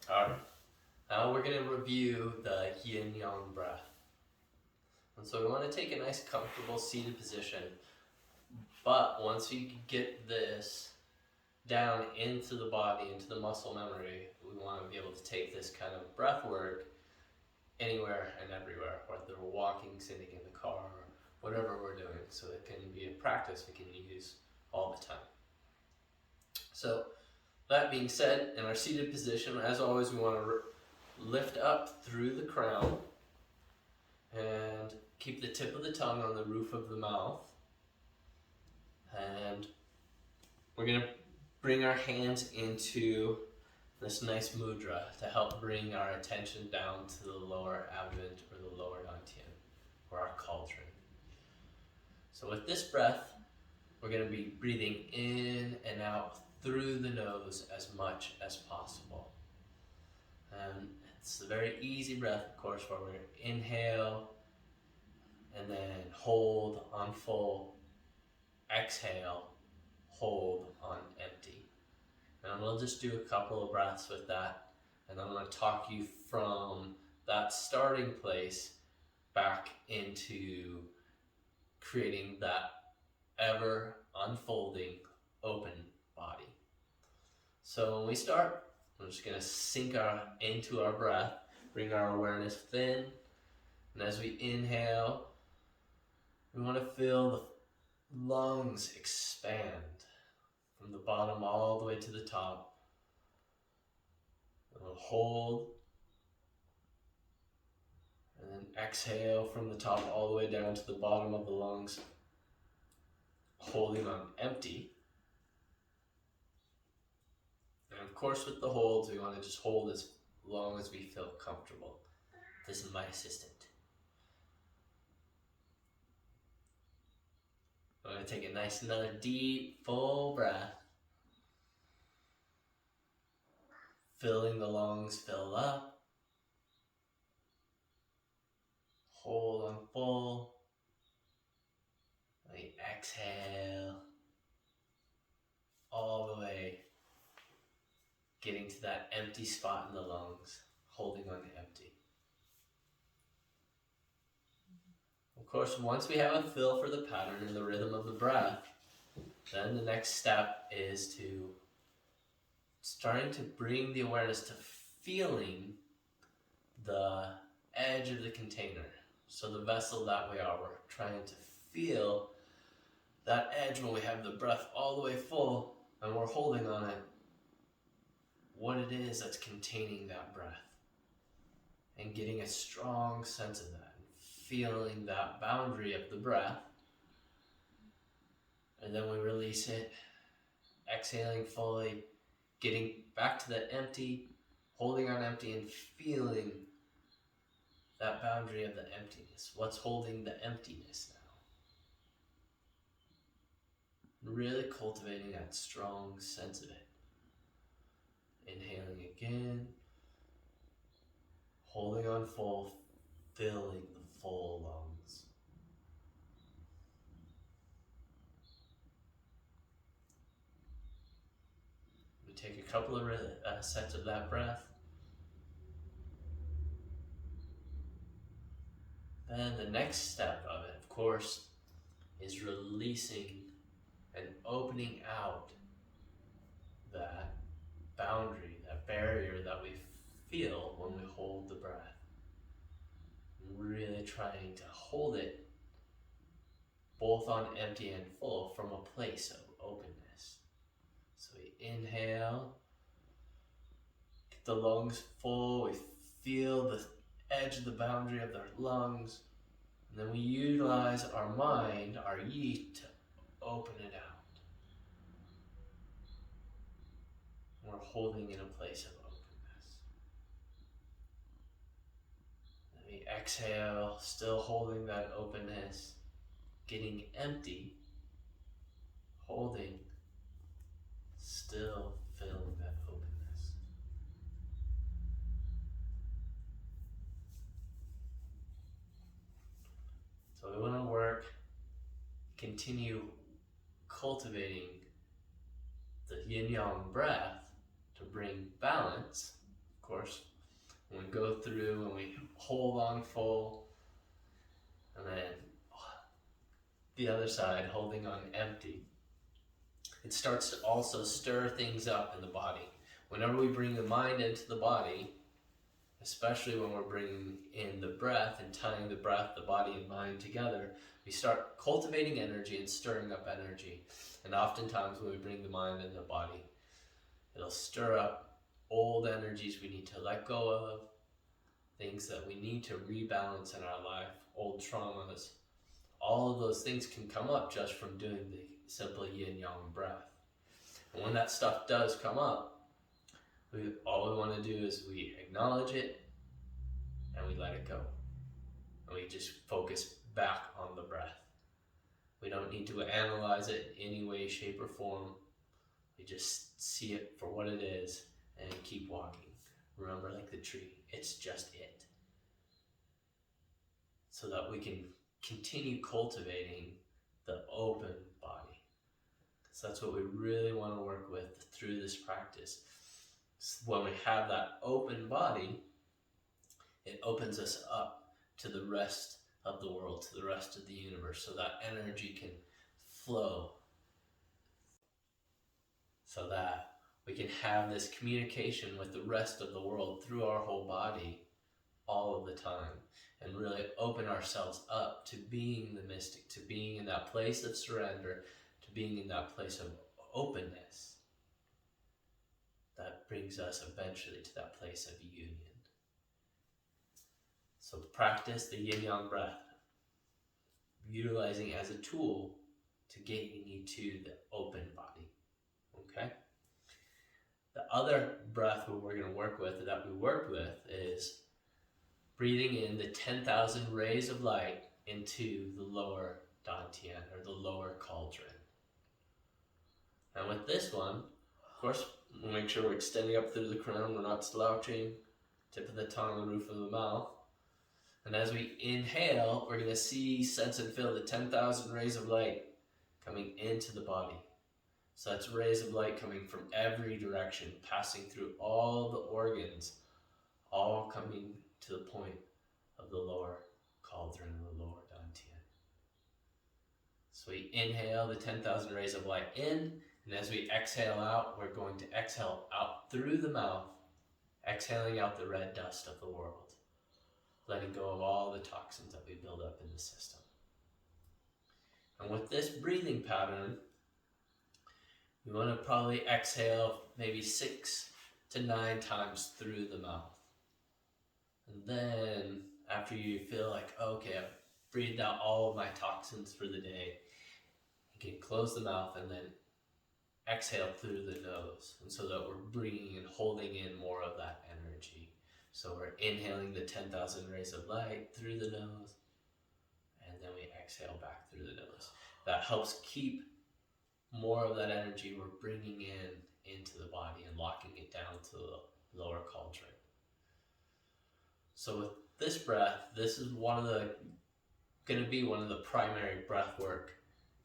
Alright, now we're going to review the yin yang breath. And so we want to take a nice comfortable seated position, but once we get this down into the body, into the muscle memory, we want to be able to take this kind of breath work anywhere and everywhere, whether we're walking, sitting in the car, whatever we're doing. So it can be a practice we can use all the time. So that being said, in our seated position, as always, we want to lift up through the crown and keep the tip of the tongue on the roof of the mouth. And we're going to bring our hands into this nice mudra to help bring our attention down to the lower abdomen or the lower dantian, or our cauldron. So with this breath, we're going to be breathing in and out through the nose as much as possible. And it's a very easy breath, of course, where we inhale and then hold on full, exhale, hold on empty. And we'll just do a couple of breaths with that, and I'm going to talk you from that starting place back into creating that ever unfolding open body. So when we start, we're just going to sink into our breath, bring our awareness within, and as we inhale, we want to feel the lungs expand from the bottom all the way to the top. And we'll hold, and then exhale from the top all the way down to the bottom of the lungs, holding on empty. And of course, with the holds, we want to just hold as long as we feel comfortable. This is my assistant. I'm going to take a nice, another deep, full breath. Filling the lungs, fill up. Hold on full. Let me exhale. All the way. Getting to that empty spot in the lungs. Holding on to empty. Of course, once we have a feel for the pattern and the rhythm of the breath, then the next step is to starting to bring the awareness to feeling the edge of the container. So the vessel that we are, we're trying to feel that edge when we have the breath all the way full and we're holding on it, what it is that's containing that breath, and getting a strong sense of that, and feeling that boundary of the breath. And then we release it, exhaling fully, getting back to the empty, holding on empty, and feeling that boundary of the emptiness. What's holding the emptiness now? Really cultivating that strong sense of it. Inhaling again, holding on full, filling the full lungs. We take a couple of sets of that breath. Then the next step of it, of course, is releasing and opening out that boundary, that barrier that we feel when we hold the breath. Really trying to hold it both on empty and full from a place of openness. So we inhale, get the lungs full, we feel the edge of the boundary of the lungs, and then we utilize our mind, our yi, to open it out. We're holding in a place of openness. Then we exhale, still holding that openness, getting empty, holding, still filling that openness. So we want to work, continue cultivating the yin-yang breath to bring balance. Of course. And we go through and we hold on full, and then the other side holding on empty. It starts to also stir things up in the body. Whenever we bring the mind into the body, especially when we're bringing in the breath and tying the breath, the body, and mind together, we start cultivating energy and stirring up energy. And oftentimes when we bring the mind in the body, it'll stir up old energies we need to let go of, things that we need to rebalance in our life, old traumas. All of those things can come up just from doing the simple yin-yang breath. And when that stuff does come up, all we want to do is we acknowledge it and we let it go. And we just focus back on the breath. We don't need to analyze it in any way, shape, or form. We just see it for what it is and keep walking. Remember, like the tree, it's just it. So that we can continue cultivating the open body. Because that's what we really want to work with through this practice. When we have that open body, it opens us up to the rest of the world, to the rest of the universe, so that energy can flow, so that we can have this communication with the rest of the world through our whole body all of the time, and really open ourselves up to being the mystic, to being in that place of surrender, to being in that place of openness. That brings us eventually to that place of union. So practice the yin-yang breath, utilizing it as a tool to get you to the open body. Okay? The other breath we're going to work with, that we worked with, is breathing in the 10,000 rays of light into the lower dantian, or the lower cauldron. And with this one, of course, we'll make sure we're extending up through the crown, we're not slouching, tip of the tongue on the roof of the mouth. And as we inhale, we're going to see, sense, and feel the 10,000 rays of light coming into the body. So that's rays of light coming from every direction, passing through all the organs, all coming to the point of the lower cauldron, the lower dantian. So we inhale the 10,000 rays of light in, and as we exhale out, we're going to exhale out through the mouth, exhaling out the red dust of the world, letting go of all the toxins that we build up in the system. And with this breathing pattern, we want to probably exhale maybe 6 to 9 times through the mouth. And then after you feel like, okay, I've breathed out all of my toxins for the day, you can close the mouth and then exhale through the nose. And so that we're bringing and holding in more of that energy. So we're inhaling the 10,000 rays of light through the nose, and then we exhale back through the nose. That helps keep more of that energy we're bringing into the body and locking it down to the lower cauldron. So with this breath, this is going to be one of the primary breath work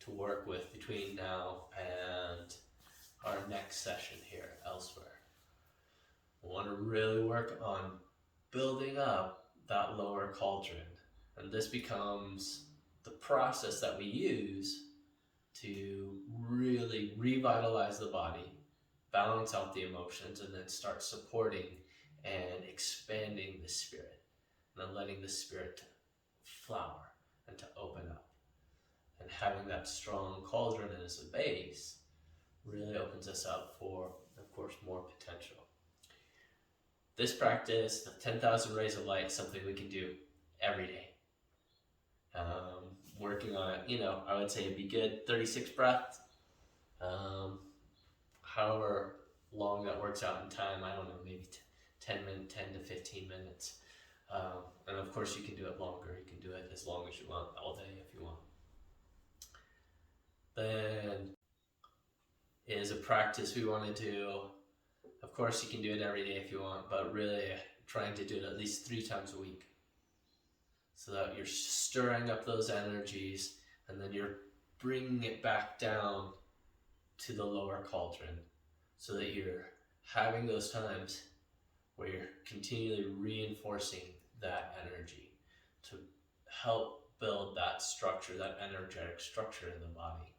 to work with between now and our next session here elsewhere. We want to really work on building up that lower cauldron, and this becomes the process that we use to really revitalize the body, balance out the emotions, and then start supporting and expanding the spirit, and then letting the spirit flower and to open up. And having that strong cauldron as a base really opens us up for, of course, more potential. This practice, the 10,000 rays of light, is something we can do every day. Working on it, I would say it'd be good 36 breaths. However long that works out in time, I don't know, maybe 10 to 15 minutes. And of course you can do it longer. You can do it as long as you want, all day if you want. Then is a practice we want to do. Of course you can do it every day if you want, but really trying to do it at least 3 times a week, so that you're stirring up those energies and then you're bringing it back down to the lower cauldron, so that you're having those times where you're continually reinforcing that energy to help build that structure, that energetic structure in the body.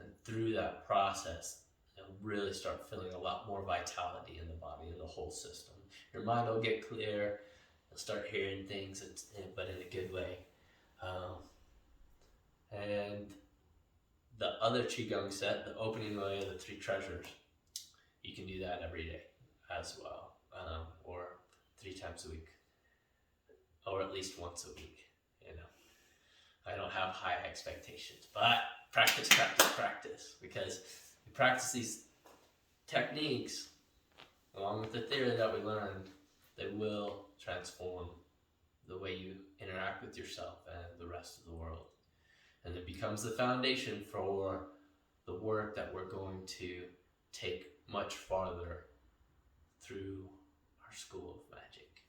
And through that process, you'll really start feeling a lot more vitality in the body, in the whole system. Your mind will get clear, you'll start hearing things, but in a good way. And the other Qigong set, the opening way of the three treasures, you can do that every day as well, or 3 times a week, or at least once a week. You know, I don't have high expectations, but practice, because we practice these techniques along with the theory that we learned, they will transform the way you interact with yourself and the rest of the world. And it becomes the foundation for the work that we're going to take much farther through our School of Magic.